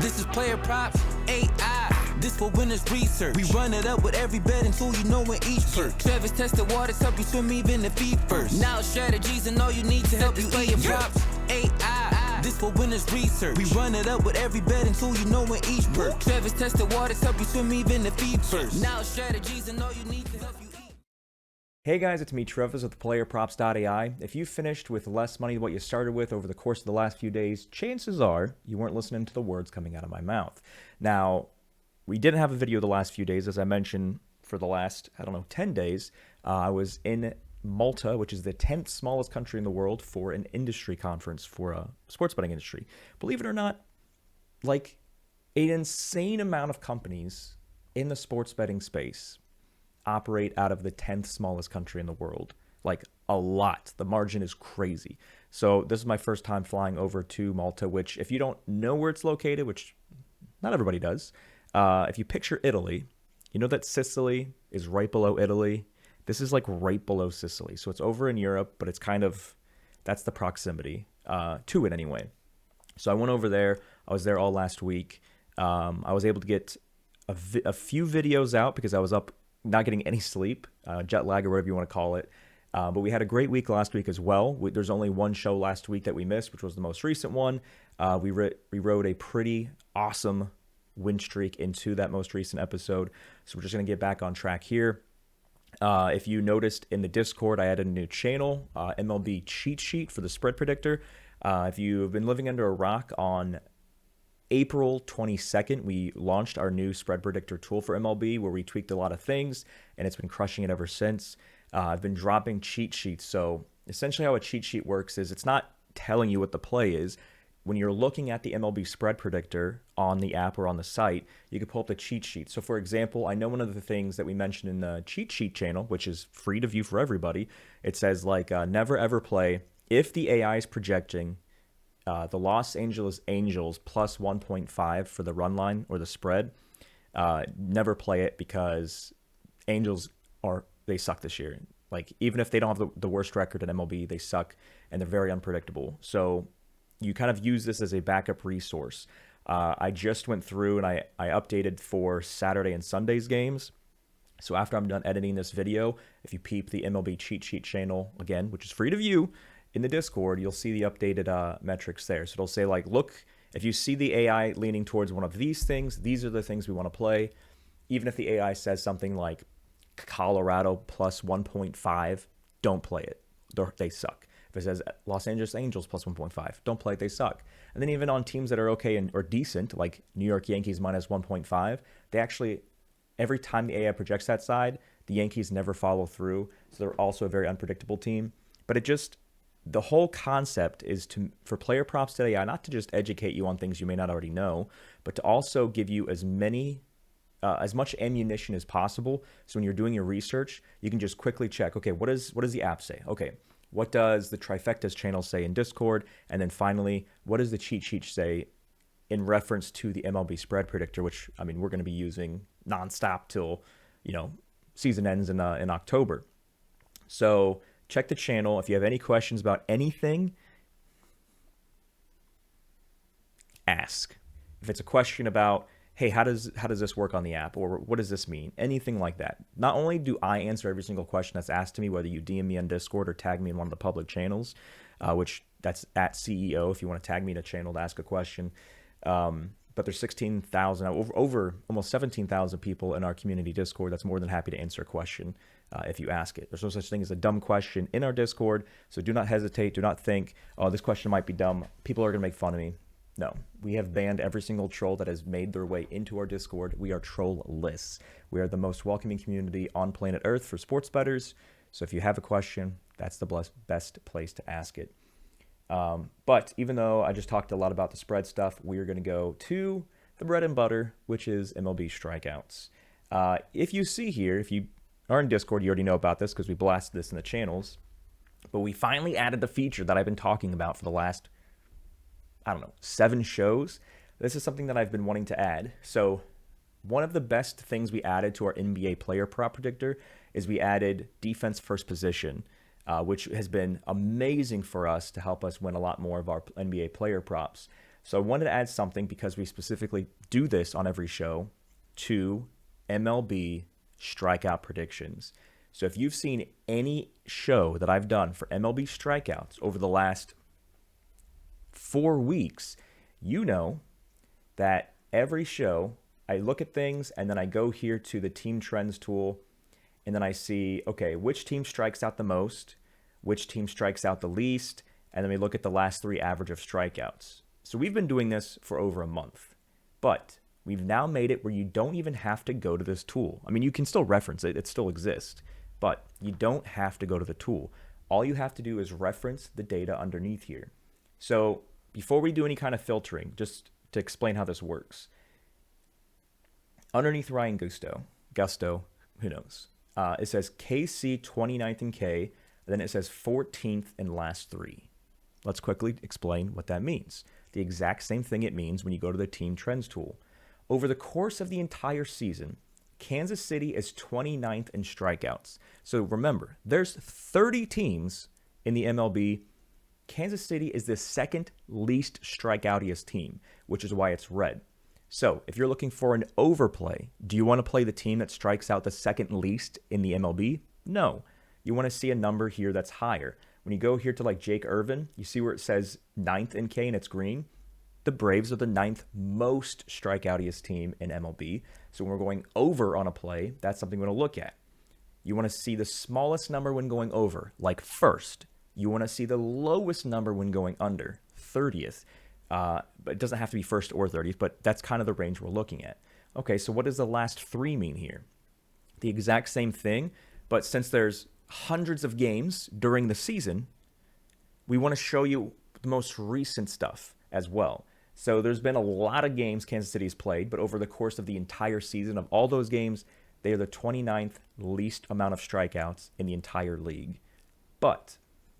This is PlayerProps.ai. This for winners research. We run it up with every betting tool you know in each perk. Trevor's tested waters help you swim even if feet first. Now strategies and all you need to help you PlayerProps.ai. This for winners research. We run it up with every betting tool you know in each perk. Trevor's tested waters help you swim even if feet first. Now strategies and all you need to help you eat. Hey guys, it's me, Travis with PlayerProps.ai. If you finished with less money than what you started with over the course of the last few days, chances are you weren't listening to the words coming out of my mouth. Now, we didn't have a video the last few days, as I mentioned, for the last, 10 days. I was in Malta, which is the 10th smallest country in the world, for an industry conference for a sports betting industry. Believe it or not, like an insane amount of companies in the sports betting space operate out of the 10th smallest country in the world. Like a lot. The margin is crazy. So this is my first time flying over to Malta, which if you don't know where it's located, which not everybody does, if you picture Italy, you know that Sicily is right below Italy. This is like right below Sicily. So it's over in Europe, but it's kind of, that's the proximity to it anyway. So I went over there. I was there all last week. I was able to get a few videos out because I was up not getting any sleep, jet lag or whatever you want to call it. But we had a great week last week as well. There's only one show last week that we missed, which was the most recent one. We rode a pretty awesome win streak into that most recent episode. So we're just going to get back on track here. If you noticed in the Discord, I added a new channel, MLB cheat sheet for the spread predictor. If you've been living under a rock, on April 22nd, we launched our new spread predictor tool for MLB, where we tweaked a lot of things, and it's been crushing it ever since. I've been dropping cheat sheets. So essentially how a cheat sheet works is it's not telling you what the play is. When you're looking at the MLB spread predictor on the app or on the site, you can pull up the cheat sheet. So for example, I know one of the things that we mentioned in the cheat sheet channel, which is free to view for everybody, it says like never ever play if the AI is projecting the Los Angeles Angels plus 1.5 for the run line or the spread. Never play it because Angels they suck this year. Like even if they don't have the worst record in MLB, they suck and they're very unpredictable. So you kind of use this as a backup resource. I just went through and I updated for Saturday and Sunday's games. So after I'm done editing this video, if you peep the MLB cheat sheet channel again, which is free to view, in the Discord, you'll see the updated metrics there. So it'll say like, look, if you see the AI leaning towards one of these things, these are the things we want to play. Even if the AI says something like Colorado plus 1.5, don't play it. They suck. If it says Los Angeles Angels plus 1.5, don't play it. They suck. And then even on teams that are okay or decent, like New York Yankees minus 1.5, they actually, every time the AI projects that side, the Yankees never follow through. So they're also a very unpredictable team. But the whole concept is for PlayerProps.ai not to just educate you on things you may not already know, but to also give you as much ammunition as possible. So when you're doing your research, you can just quickly check, okay, what does the app say? Okay, what does the Trifectas channel say in Discord? And then finally, what does the cheat sheet say in reference to the MLB spread predictor, which, I mean, we're going to be using nonstop till, season ends in October. So check the channel. If you have any questions about anything, ask. If it's a question about, hey, how does this work on the app, or what does this mean? Anything like that. Not only do I answer every single question that's asked to me, whether you DM me on Discord or tag me in one of the public channels, which that's at CEO if you want to tag me in a channel to ask a question. But there's 16,000, over almost 17,000 people in our community Discord. That's more than happy to answer a question if you ask it. There's no such thing as a dumb question in our Discord, so do not hesitate. Do not think, oh, this question might be dumb. People are going to make fun of me. No, we have banned every single troll that has made their way into our Discord. We are troll-less. We are the most welcoming community on planet Earth for sports bettors. So if you have a question, that's the best place to ask it. But even though I just talked a lot about the spread stuff, we are going to go to the bread and butter, which is MLB strikeouts. If you see here, if you are in Discord, you already know about this because we blasted this in the channels. But we finally added the feature that I've been talking about for the last, 7 shows. This is something that I've been wanting to add. So one of the best things we added to our NBA player prop predictor is we added defense first position, which has been amazing for us to help us win a lot more of our NBA player props. So I wanted to add something, because we specifically do this on every show, to MLB strikeout predictions. So if you've seen any show that I've done for MLB strikeouts over the last 4 weeks, you know that every show I look at things and then I go here to the team trends tool, and then I see, okay, which team strikes out the most, which team strikes out the least, and then we look at the last 3 average of strikeouts. So we've been doing this for over a month, but we've now made it where you don't even have to go to this tool. I mean, you can still reference it, it still exists, but you don't have to go to the tool. All you have to do is reference the data underneath here. So before we do any kind of filtering, just to explain how this works, underneath Ryan Gusto, who knows? It says KC 29th in K, and then it says 14th in last 3. Let's quickly explain what that means. The exact same thing it means when you go to the Team Trends tool. Over the course of the entire season, Kansas City is 29th in strikeouts. So remember, there's 30 teams in the MLB. Kansas City is the second least strikeoutiest team, which is why it's red. So if you're looking for an overplay, do you want to play the team that strikes out the second least in the MLB? No. You want to see a number here that's higher. When you go here to like Jake Irvin, you see where it says 9th in K and it's green? The Braves are the 9th most strikeoutiest team in MLB. So when we're going over on a play, that's something we're going to look at. You want to see the smallest number when going over, like first. You want to see the lowest number when going under, 30th. But it doesn't have to be first or 30th, but that's kind of the range we're looking at. Okay, so what does the last 3 mean here? The exact same thing, but since there's hundreds of games during the season, we want to show you the most recent stuff as well. So there's been a lot of games Kansas City's played, but over the course of the entire season of all those games, they are the 29th least amount of strikeouts in the entire league. But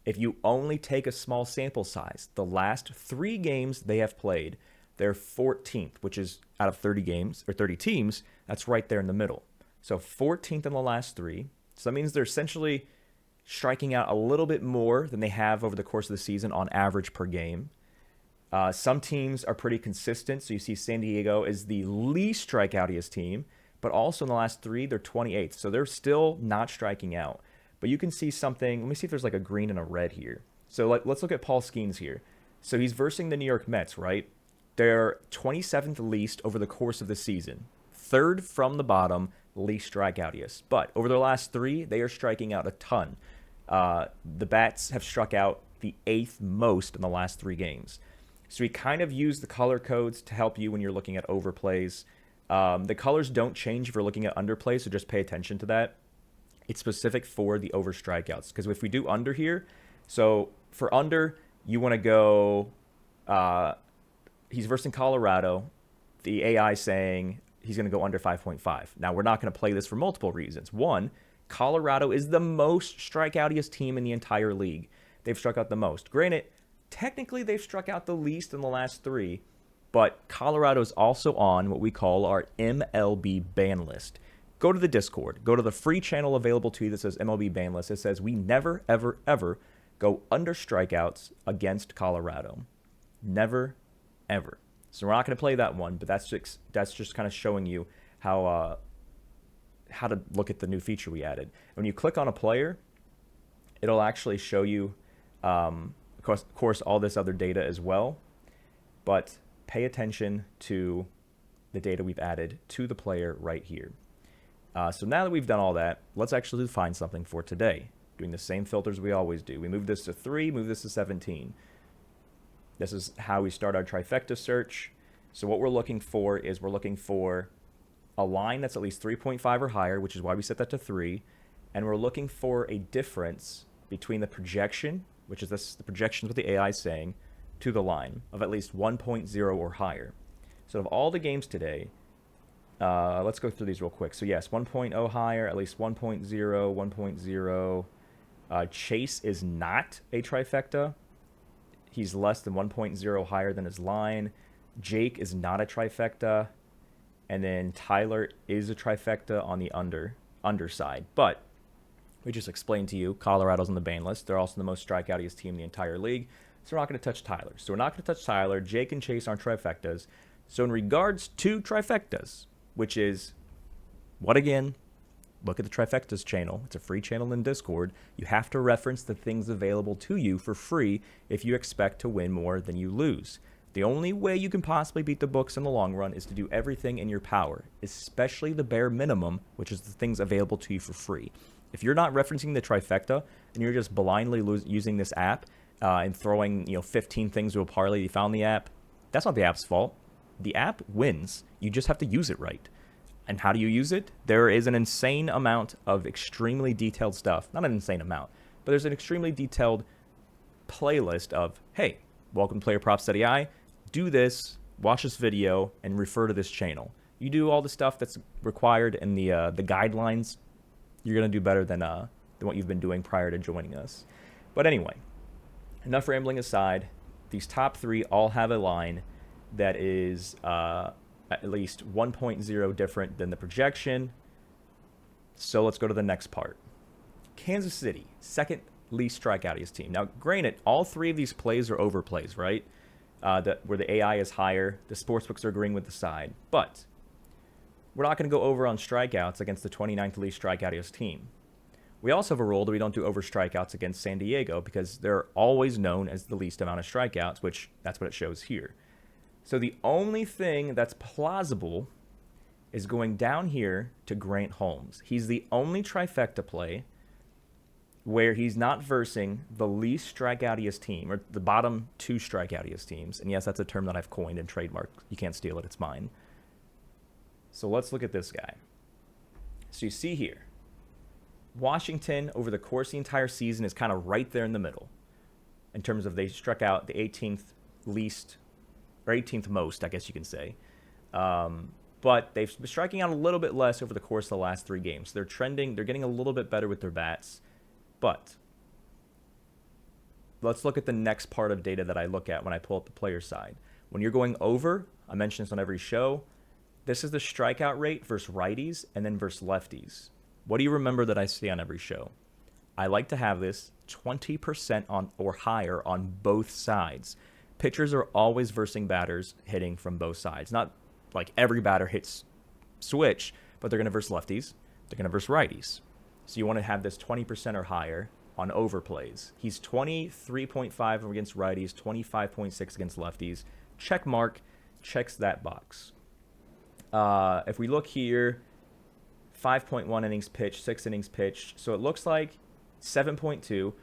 if you only take a small sample size, the last 3 games they have played, they're 14th, which is out of 30 games or 30 teams, that's right there in the middle. So 14th in the last 3. So that means they're essentially striking out a little bit more than they have over the course of the season on average per game. Some teams are pretty consistent. So you see San Diego is the least strikeoutiest team, but also in the last 3, they're 28th. So they're still not striking out. But you can see something. Let me see if there's like a green and a red here. So let's look at Paul Skeens here. So he's versing the New York Mets, right? They're 27th least over the course of the season. 3rd from the bottom, least strikeoutiest. But over the last 3, they are striking out a ton. The Bats have struck out the 8th most in the last 3 games. So we kind of use the color codes to help you when you're looking at overplays. The colors don't change if you're looking at underplays, so just pay attention to that. It's specific for the over strikeouts. Because if we do under here, so for under, you want to go, he's versing Colorado. The AI saying he's going to go under 5.5. Now, we're not going to play this for multiple reasons. One, Colorado is the most strikeoutiest team in the entire league. They've struck out the most. Granted, technically they've struck out the least in the last 3, but Colorado is also on what we call our MLB ban list. Go to the Discord. Go to the free channel available to you that says MLB ban list. It says we never, ever, ever go under strikeouts against Colorado. Never, ever. So we're not going to play that one, but that's just kind of showing you how to look at the new feature we added. When you click on a player, it'll actually show you, of course, all this other data as well. But pay attention to the data we've added to the player right here. So now that we've done all that, let's actually find something for today, doing the same filters we always do. We move this to 3, move this to 17. This is how we start our trifecta search. So what we're looking for is we're looking for a line that's at least 3.5 or higher, which is why we set that to 3. And we're looking for a difference between the projection, which is the projection what the AI is saying, to the line of at least 1.0 or higher. So of all the games today, let's go through these real quick. So yes, 1.0 higher, at least 1.0, 1.0. Chase is not a trifecta. He's less than 1.0 higher than his line. Jake is not a trifecta. And then Tyler is a trifecta on the underside. But we just explained to you, Colorado's on the ban list. They're also the most strikeoutiest team in the entire league. So we're not going to touch Tyler. So we're not going to touch Tyler. Jake and Chase aren't trifectas. So in regards to trifectas, which is what again? Look at the Trifectas channel. It's a free channel in Discord. You have to reference the things available to you for free if you expect to win more than you lose. The only way you can possibly beat the books in the long run is to do everything in your power, especially the bare minimum, which is the things available to you for free. If you're not referencing the trifecta and you're just blindly using this app and throwing 15 things to a parlay you found in the app, that's not the app's fault. The app wins. You just have to use it right. And how do you use it? There is an insane amount of extremely detailed stuff. Not an insane amount, but there's an extremely detailed playlist of, hey, welcome to PlayerProps.ai. Do this, watch this video, and refer to this channel. You do all the stuff that's required in the guidelines, you're going to do better than what you've been doing prior to joining us. But anyway, enough rambling aside, these top three all have a line that is at least 1.0 different than the projection. So let's go to the next part. Kansas City, second least strikeoutiest team. Now, granted, all three of these plays are overplays, right? Where the AI is higher, the sportsbooks are agreeing with the side. But we're not going to go over on strikeouts against the 29th least strikeoutiest team. We also have a rule that we don't do over strikeouts against San Diego because they're always known as the least amount of strikeouts, which that's what it shows here. So the only thing that's plausible is going down here to Grant Holmes. He's the only trifecta play where he's not versing the least strikeoutiest team, or the bottom two strikeoutiest teams. And yes, that's a term that I've coined and trademarked. You can't steal it, it's mine. So let's look at this guy. So you see here, Washington over the course of the entire season is kind of right there in the middle in terms of they struck out the 18th least, or 18th most, I guess you can say. But they've been striking out a little bit less over the course of the last 3 games. They're trending, they're getting a little bit better with their bats. But let's look at the next part of data that I look at when I pull up the player side. When you're going over, I mention this on every show, this is the strikeout rate versus righties and then versus lefties. What do you remember that I say on every show? I like to have this 20% on or higher on both sides. Pitchers are always versing batters hitting from both sides. Not like every batter hits switch, but they're going to verse lefties. They're going to verse righties. So you want to have this 20% or higher on overplays. He's 23.5 against righties, 25.6 against lefties. Check mark, checks that box. If we look here, 5.1 innings pitched, 6 innings pitched. So it looks like 7.2.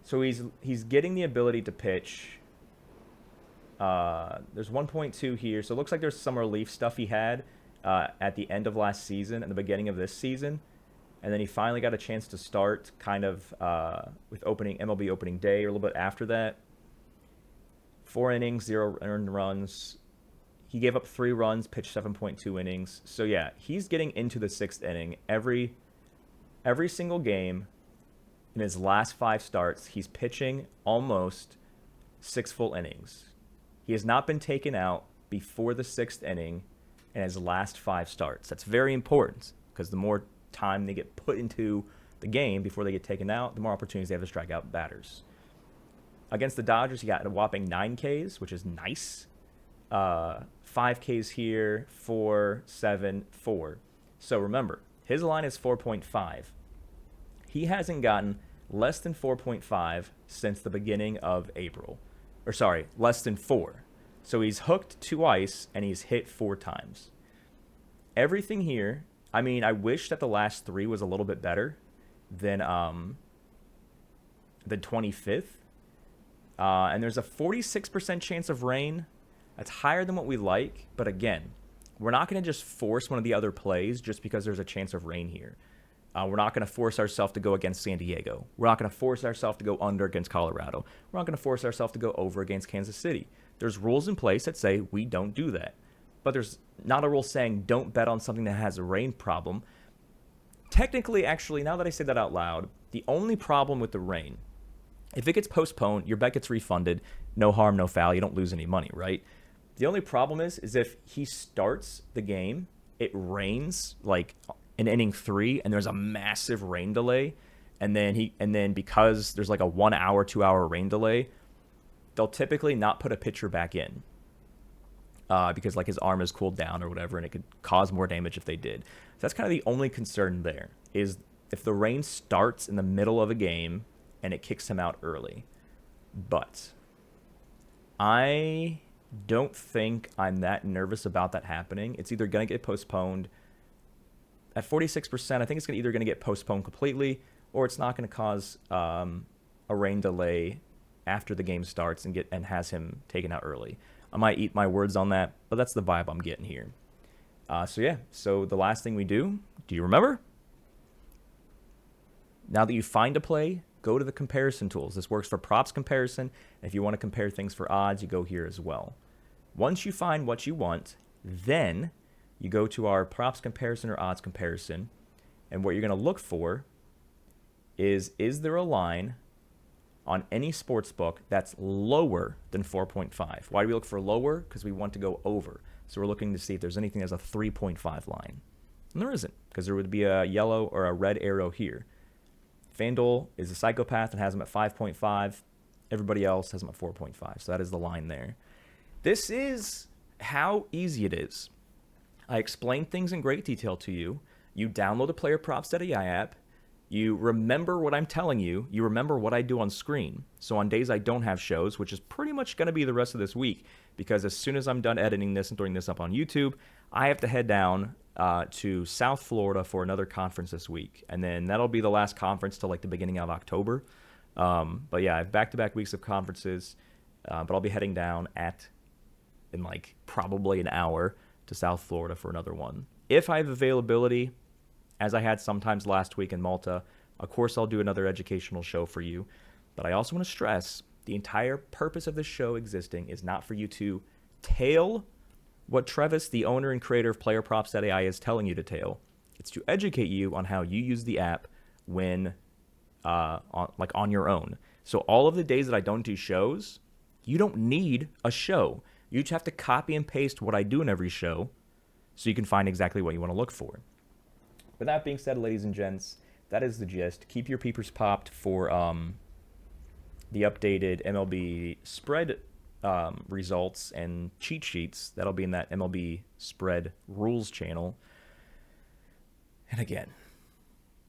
So he's getting the ability to pitch. There's 1.2 here. So it looks like there's some relief stuff he had at the end of last season and the beginning of this season. And then he finally got a chance to start kind of with MLB opening day or a little bit after that. 4 innings, 0 earned runs. He gave up 3 runs, pitched 7.2 innings. So yeah, he's getting into the 6th inning every single game. In his last 5 starts, he's pitching almost 6 full innings. He has not been taken out before the 6th inning in his last 5 starts. That's very important because the more time they get put into the game before they get taken out, the more opportunities they have to strike out batters. Against the Dodgers, he got a whopping 9 Ks, which is nice. 5 Ks here, 4, 7, 4. So remember, his line is 4.5. He hasn't gotten less than 4.5 since the beginning of April. Or sorry, less than 4. So he's hooked twice and he's hit 4 times. Everything here, I mean, I wish that the last 3 was a little bit better than 25th. And there's a 46% chance of rain. That's higher than what we like. But again, we're not going to just force one of the other plays just because there's a chance of rain here. We're not going to force ourselves to go against San Diego. We're not going to force ourselves to go under against Colorado. We're not going to force ourselves to go over against Kansas City. There's rules in place that say we don't do that. But there's not a rule saying don't bet on something that has a rain problem. Technically, actually, now that I say that out loud, the only problem with the rain, if it gets postponed, your bet gets refunded, no harm, no foul, you don't lose any money, right? The only problem is if he starts the game, it rains like in inning 3 and there's a massive rain delay, and then because there's like a 1 hour, 2 hour rain delay, they'll typically not put a pitcher back in because like his arm is cooled down or whatever, and it could cause more damage if they did. So that's kind of the only concern there, is if the rain starts in the middle of a game and it kicks him out early. But I don't think I'm that nervous about that happening. It's either going to get postponed. At 46%, I think it's either going to get postponed completely, or it's not going to cause a rain delay after the game starts and has him taken out early. I might eat my words on that, but that's the vibe I'm getting here. So the last thing we do you remember? Now that you find a play, go to the comparison tools. This works for props comparison. And if you want to compare things for odds, you go here as well. Once you find what you want, then you go to our props comparison or odds comparison. And what you're going to look for is there a line on any sports book that's lower than 4.5? Why do we look for lower? Because we want to go over. So we're looking to see if there's anything that's a 3.5 line. And there isn't, because there would be a yellow or a red arrow here. FanDuel is a psychopath and has them at 5.5. Everybody else has them at 4.5. So that is the line there. This is how easy it is. I explain things in great detail to you. You download the PlayerProps.ai app. You remember what I'm telling you. You remember what I do on screen. So on days I don't have shows, which is pretty much going to be the rest of this week, because as soon as I'm done editing this and throwing this up on YouTube, I have to head down to South Florida for another conference this week. And then that'll be the last conference till like the beginning of October. But yeah, I have back-to-back weeks of conferences. But I'll be heading down in like probably an hour to South Florida for another one. If I have availability, as I had sometimes last week in Malta, of course I'll do another educational show for you. But I also want to stress, the entire purpose of this show existing is not for you to tail what Travis, the owner and creator of PlayerProps.ai, is telling you to tail. It's to educate you on how you use the app when on your own. So all of the days that I don't do shows, you don't need a show. You just have to copy and paste what I do in every show so you can find exactly what you want to look for. With that being said, ladies and gents, that is the gist. Keep your peepers popped for the updated MLB spread results and cheat sheets. That'll be in that MLB spread rules channel. And again,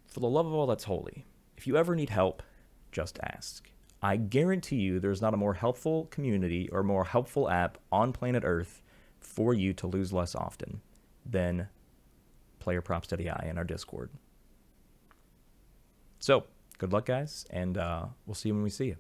for the love of all that's holy, if you ever need help, just ask. I guarantee you there's not a more helpful community or more helpful app on planet Earth for you to lose less often than PlayerProps.ai in our Discord. So, good luck, guys, and we'll see you when we see you.